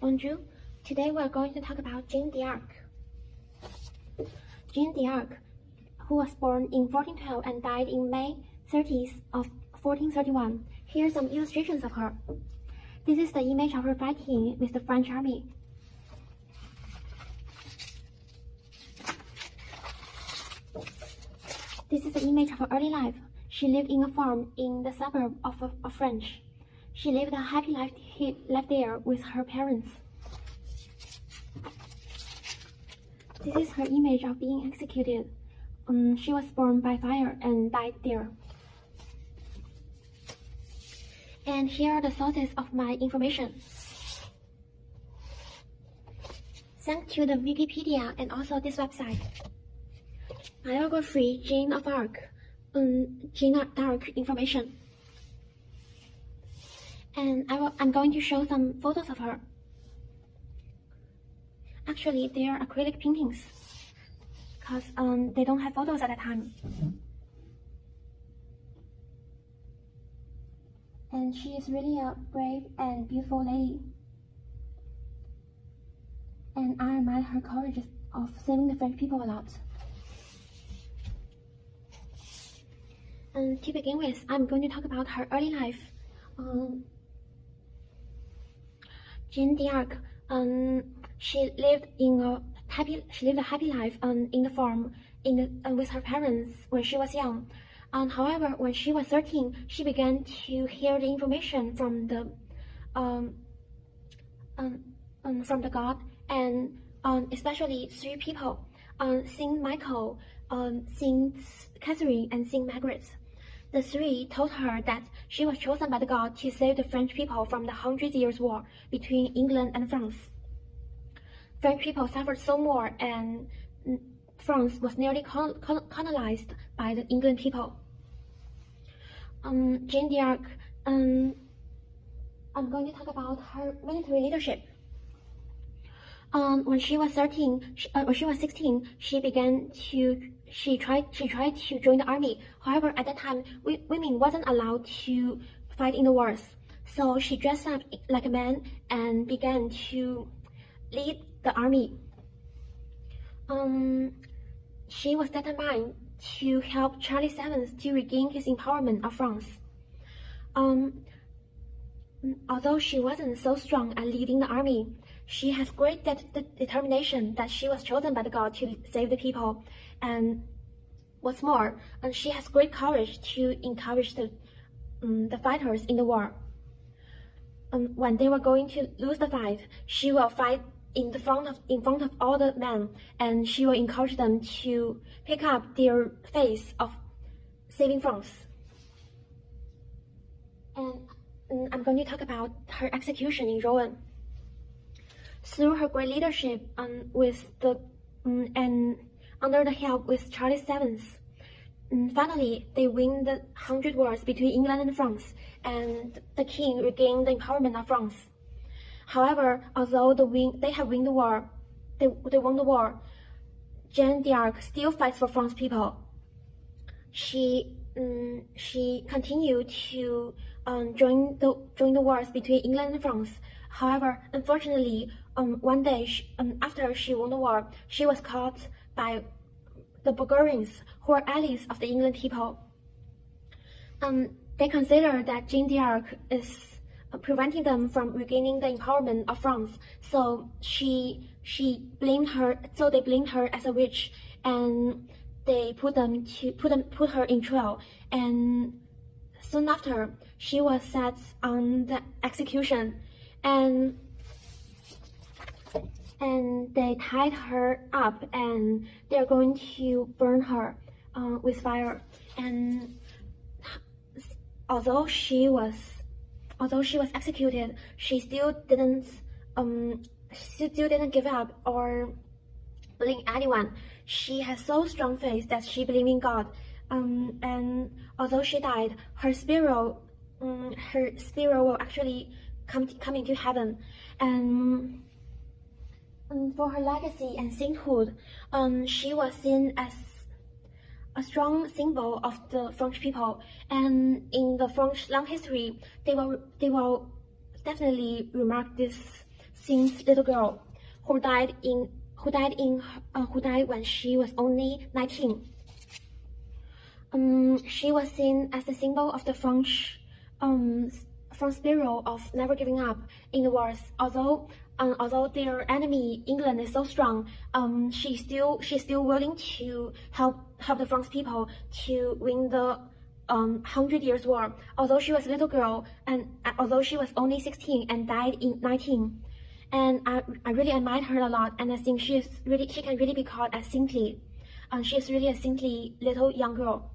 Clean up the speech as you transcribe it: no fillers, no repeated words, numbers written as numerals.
Bonjour. Today we are going to talk about Jeanne d'Arc. Jeanne d'Arc, who was born in 1412 and died in May 30th of 1431. Here are some illustrations of her. This is the image of her fighting with the French army. This is the image of her early life. She lived in a farm in the suburb of French. She lived a happy life there with her parents. This is her image of being executed. She was burned by fire and died there. And here are the sources of my information. Thanks to the Wikipedia and also this website. Biography Jeanne of Arc, Jeanne d'Arc information. And I'm going to show some photos of her. Actually, they are acrylic paintings, because they don't have photos at that time. And she is really a brave and beautiful lady. And I admire her courage of saving the French people a lot. And to begin with, I'm going to talk about her early life. Jeanne d'Arc, she lived a happy life in the farm with her parents when she was young. However, when she was 13, she began to hear the information from the God, and especially three people, Saint Michael, Saint Catherine, and Saint Margaret. The three told her that she was chosen by the God to save the French people from the 100 Years' War between England and France. French people suffered so more, and France was nearly colonized by the England people. Jeanne d'Arc, I'm going to talk about her military leadership. When she was 16, she tried to join the army. However, at that time, women wasn't allowed to fight in the wars. So she dressed up like a man and began to lead the army. She was determined to help Charles VII to regain his empowerment of France. Although she wasn't so strong at leading the army, she has great determination that she was chosen by the God to save the people. And what's more, she has great courage to encourage the fighters in the war. When they were going to lose the fight, she will fight in front of all the men, and she will encourage them to pick up their faith of saving France. And I'm going to talk about her execution in Rouen. Through her great leadership and under the help with Charles VII, finally they win the 100 Wars between England and France, and the king regained the empowerment of France. However, although they have won the war, they won the war, Jeanne d'Arc still fights for France people. She continued to join the wars between England and France. However, unfortunately, one day after she won the war, she was caught by the Bulgarians, who are allies of the England people. They consider that Jeanne d'Arc is preventing them from regaining the empowerment of France. So they blamed her as a witch, and they put her in trial. And soon after, she was set on the execution, and they tied her up, and they're going to burn her with fire. And although she was executed, she still didn't give up or blame anyone. She has so strong faith that she believed in God. And although she died, her spirit will actually come into heaven. And for her legacy and sainthood, she was seen as a strong symbol of the French people, and in the French long history, they will definitely remark this since little girl, who died when she was only 19. She was seen as the symbol of the French spirit of never giving up in the wars. Although their enemy England is so strong, she's still willing to help the French people to win the 100 Years' War. Although she was a little girl, and although she was only 16 and died in 19. And I really admire her a lot, and I think she can really be called as saintly. She is really a saintly little young girl.